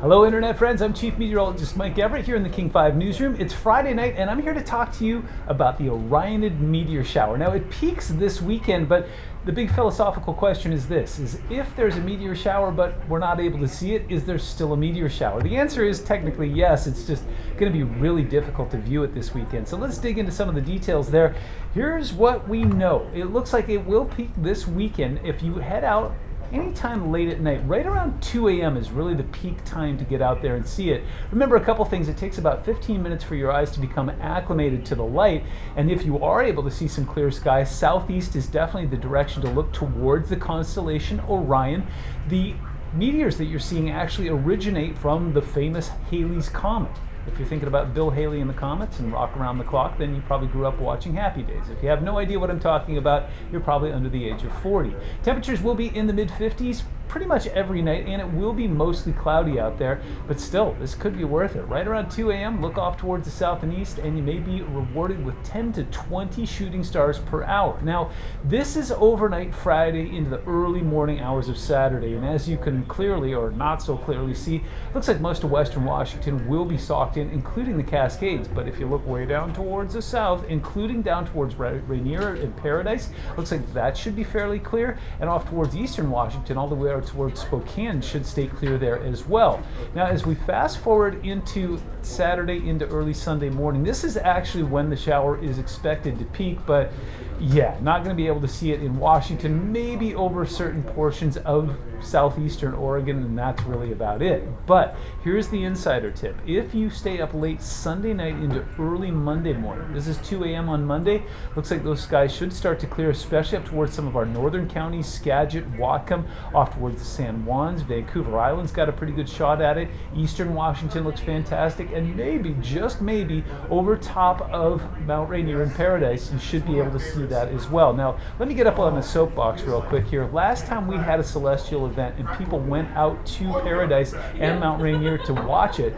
Hello Internet friends, I'm Chief Meteorologist Mike Everett here in the King 5 newsroom. It's Friday night and I'm here to talk to you about the Orionid meteor shower. Now it peaks this weekend, but the big philosophical question is this, is if there's a meteor shower but we're not able to see it, is there still a meteor shower? The answer is technically yes, it's just going to be really difficult to view it this weekend. So let's dig into some of the details there. Here's what we know. It looks like it will peak this weekend if you head out anytime late at night. Right around 2 a.m. is really the peak time to get out there and see it. Remember a couple things, it takes about 15 minutes for your eyes to become acclimated to the light, and if you are able to see some clear skies, southeast is definitely the direction to look towards the constellation Orion. The meteors that you're seeing actually originate from the famous Halley's Comet. If you're thinking about Bill Haley and the Comets and Rock Around the Clock, then you probably grew up watching Happy Days. If you have no idea what I'm talking about, you're probably under the age of 40. Temperatures will be in the mid-50s pretty much every night, and it will be mostly cloudy out there, but still, this could be worth it. Right around 2 a.m., look off towards the south and east, and you may be rewarded with 10 to 20 shooting stars per hour. Now, this is overnight Friday into the early morning hours of Saturday, and as you can clearly, or not so clearly see, looks like most of western Washington will be socked in, including the Cascades, but if you look way down towards the south, including down towards Rainier and Paradise, looks like that should be fairly clear, and off towards eastern Washington, all the way out towards Spokane should stay clear there as well. Now, as we fast forward into Saturday into early Sunday morning, this is actually when the shower is expected to peak, but yeah, not going to be able to see it in Washington, maybe over certain portions of southeastern Oregon, and that's really about it. But here's the insider tip. If you stay up late Sunday night into early Monday morning, this is 2 a.m. on Monday, looks like those skies should start to clear, especially up towards some of our northern counties, Skagit, Whatcom, off towards the San Juans. Vancouver Island's got a pretty good shot at it. Eastern Washington looks fantastic, and maybe, just maybe, over top of Mount Rainier and Paradise, you should be able to see that as well. Now, let me get up on the soapbox real quick here. Last time we had a celestial event and people went out to Paradise and Mount Rainier to watch it,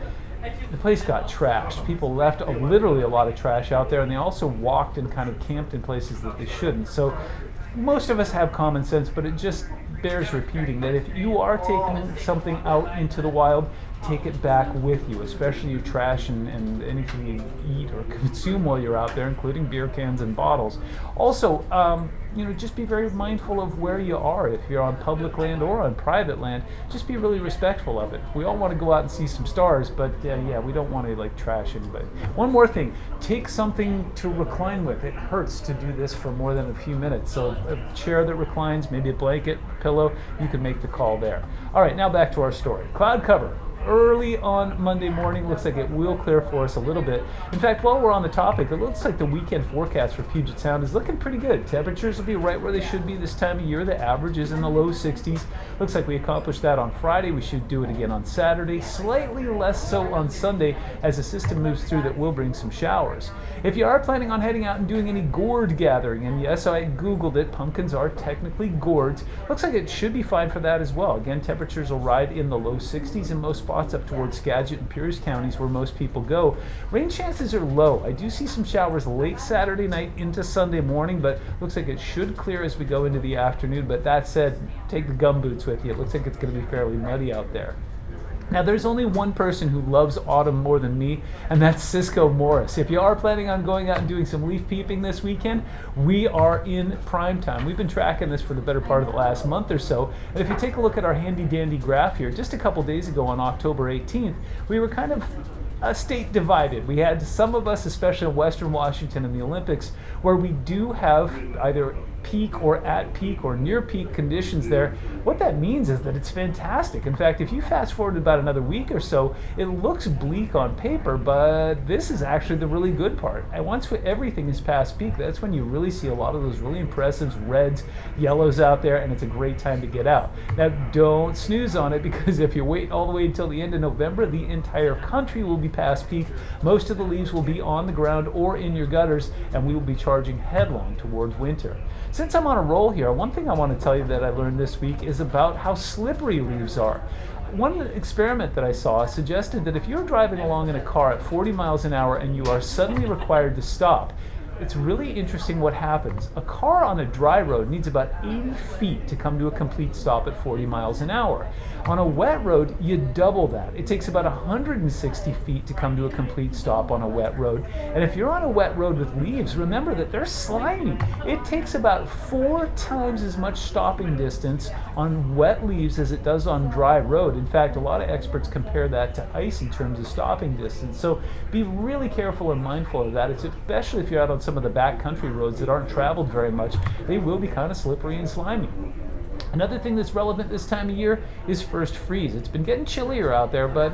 the place got trashed. People left literally a lot of trash out there, and they also walked and kind of camped in places that they shouldn't. So most of us have common sense, but it just bears repeating that if you are taking something out into the wild, take it back with you, especially your trash and anything you eat or consume while you're out there, including beer cans and bottles. Also, just be very mindful of where you are. If you're on public land or on private land, just be really respectful of it. We all want to go out and see some stars, but we don't want to trash anybody. One more thing, take something to recline with. It hurts to do this for more than a few minutes. So a chair that reclines, maybe a blanket, pillow, you can make the call there. All right, now back to our story. Cloud cover. Early on Monday morning, looks like it will clear for us a little bit. In fact, while we're on the topic, it looks like the weekend forecast for Puget Sound is looking pretty good. Temperatures will be right where they should be this time of year. The average is in the low 60s. Looks like we accomplished that on Friday. We should do it again on Saturday. Slightly less so on Sunday as the system moves through that will bring some showers. If you are planning on heading out and doing any gourd gathering, and yes, I Googled it, pumpkins are technically gourds, looks like it should be fine for that as well. Again, temperatures will ride in the low 60s in most spots up towards Skagit and Pierce counties where most people go. Rain chances are low. I do see some showers late Saturday night into Sunday morning, but looks like it should clear as we go into the afternoon. But that said, take the gum boots with you. It looks like it's going to be fairly muddy out there. Now, there's only one person who loves autumn more than me, and that's Cisco Morris. If you are planning on going out and doing some leaf peeping this weekend, we are in prime time. We've been tracking this for the better part of the last month or so, and if you take a look at our handy dandy graph here, just a couple days ago on October 18th, we were kind of state divided. We had some of us, especially in Western Washington and the Olympics, where we do have either peak or at peak or near peak conditions there. What that means is that it's fantastic. In fact, if you fast forward about another week or so, it looks bleak on paper, but this is actually the really good part. And once everything is past peak, that's when you really see a lot of those really impressive reds, yellows out there, and it's a great time to get out. Now, don't snooze on it, because if you wait all the way until the end of November, the entire country will be past peak. Most of the leaves will be on the ground or in your gutters, and we will be charging headlong towards winter. Since I'm on a roll here, one thing I want to tell you that I learned this week is about how slippery leaves are. One experiment that I saw suggested that if you're driving along in a car at 40 miles an hour and you are suddenly required to stop, it's really interesting what happens. A car on a dry road needs about 80 feet to come to a complete stop at 40 miles an hour. On a wet road, you double that. It takes about 160 feet to come to a complete stop on a wet road. And if you're on a wet road with leaves, remember that they're slimy. It takes about 4 times as much stopping distance on wet leaves as it does on dry road. In fact, a lot of experts compare that to ice in terms of stopping distance. So be really careful and mindful of that. It's especially if you're out on some of the backcountry roads that aren't traveled very much. They will be kind of slippery and slimy. Another thing that's relevant this time of year is first freeze. It's been getting chillier out there, but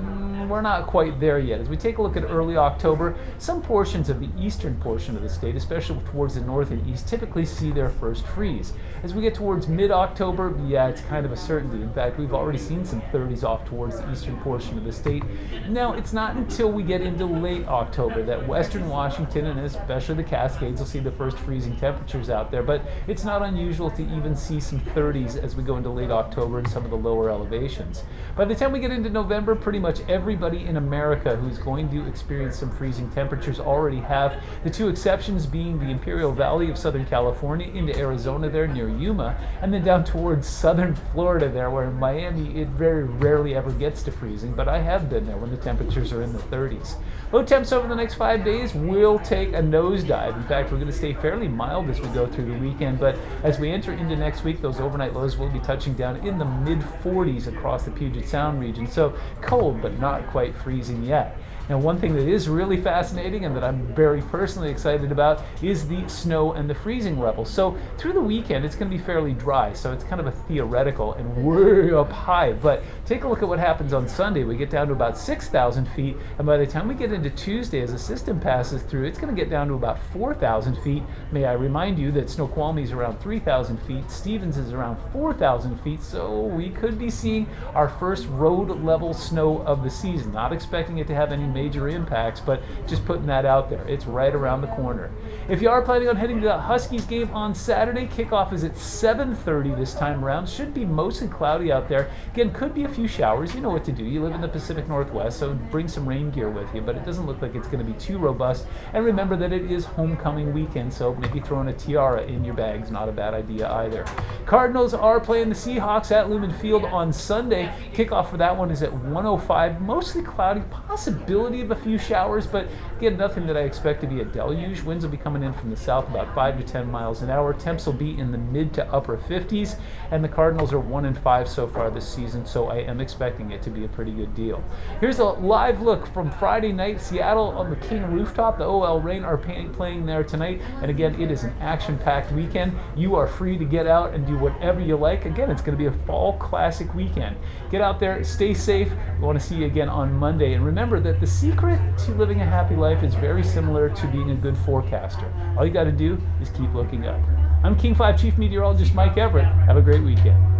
we're not quite there yet. As we take a look at early October, some portions of the eastern portion of the state, especially towards the north and east, typically see their first freeze. As we get towards mid-October, yeah, it's kind of a certainty. In fact, we've already seen some 30s off towards the eastern portion of the state. Now, it's not until we get into late October that western Washington and especially the Cascades will see the first freezing temperatures out there, but it's not unusual to even see some 30s as we go into late October in some of the lower elevations. By the time we get into November, pretty much everybody in America who's going to experience some freezing temperatures already have. The 2 exceptions being the Imperial Valley of Southern California into Arizona there near Yuma, and then down towards southern Florida there, where in Miami it very rarely ever gets to freezing, but I have been there when the temperatures are in the 30s. Low temps over the next 5 days will take a nosedive. In fact, we're going to stay fairly mild as we go through the weekend, but as we enter into next week, those overnight lows will be touching down in the mid-40s across the Puget Sound region. So cold, but not quite freezing yet. Now, one thing that is really fascinating and that I'm very personally excited about is the snow and the freezing levels. So through the weekend, it's going to be fairly dry, so it's kind of a theoretical and way up high. But take a look at what happens on Sunday. We get down to about 6,000 feet, and by the time we get into Tuesday, as the system passes through, it's going to get down to about 4,000 feet. May I remind you that Snoqualmie is around 3,000 feet, Stevens is around 4,000 feet, so we could be seeing our first road level snow of the season. Not expecting it to have any major impacts, but just putting that out there. It's right around the corner. If you are planning on heading to the Huskies game on Saturday, kickoff is at 7:30 this time around. Should be mostly cloudy out there. Again, could be a few showers. You know what to do. You live in the Pacific Northwest, so bring some rain gear with you, but it doesn't look like it's going to be too robust. And remember that it is homecoming weekend, so maybe throwing a tiara in your bag's not a bad idea either. Cardinals are playing the Seahawks at Lumen Field on Sunday. Kickoff for that one is at 1:05. Mostly cloudy, possibility of a few showers, but again, nothing that I expect to be a deluge. Winds will be coming in from the south about 5 to 10 miles an hour. Temps will be in the mid to upper 50s, and the Cardinals are 1-5 so far this season, so I am expecting it to be a pretty good deal. Here's a live look from Friday night. Seattle on the King rooftop. The OL Reign are playing there tonight, and again, it is an action-packed weekend. You are free to get out and do whatever you like. Again, it's going to be a fall classic weekend. Get out there, stay safe. We want to see you again on Monday, and remember that the secret to living a happy life is very similar to being a good forecaster. All you got to do is keep looking up. I'm King 5 Chief Meteorologist Mike Everett. Have a great weekend.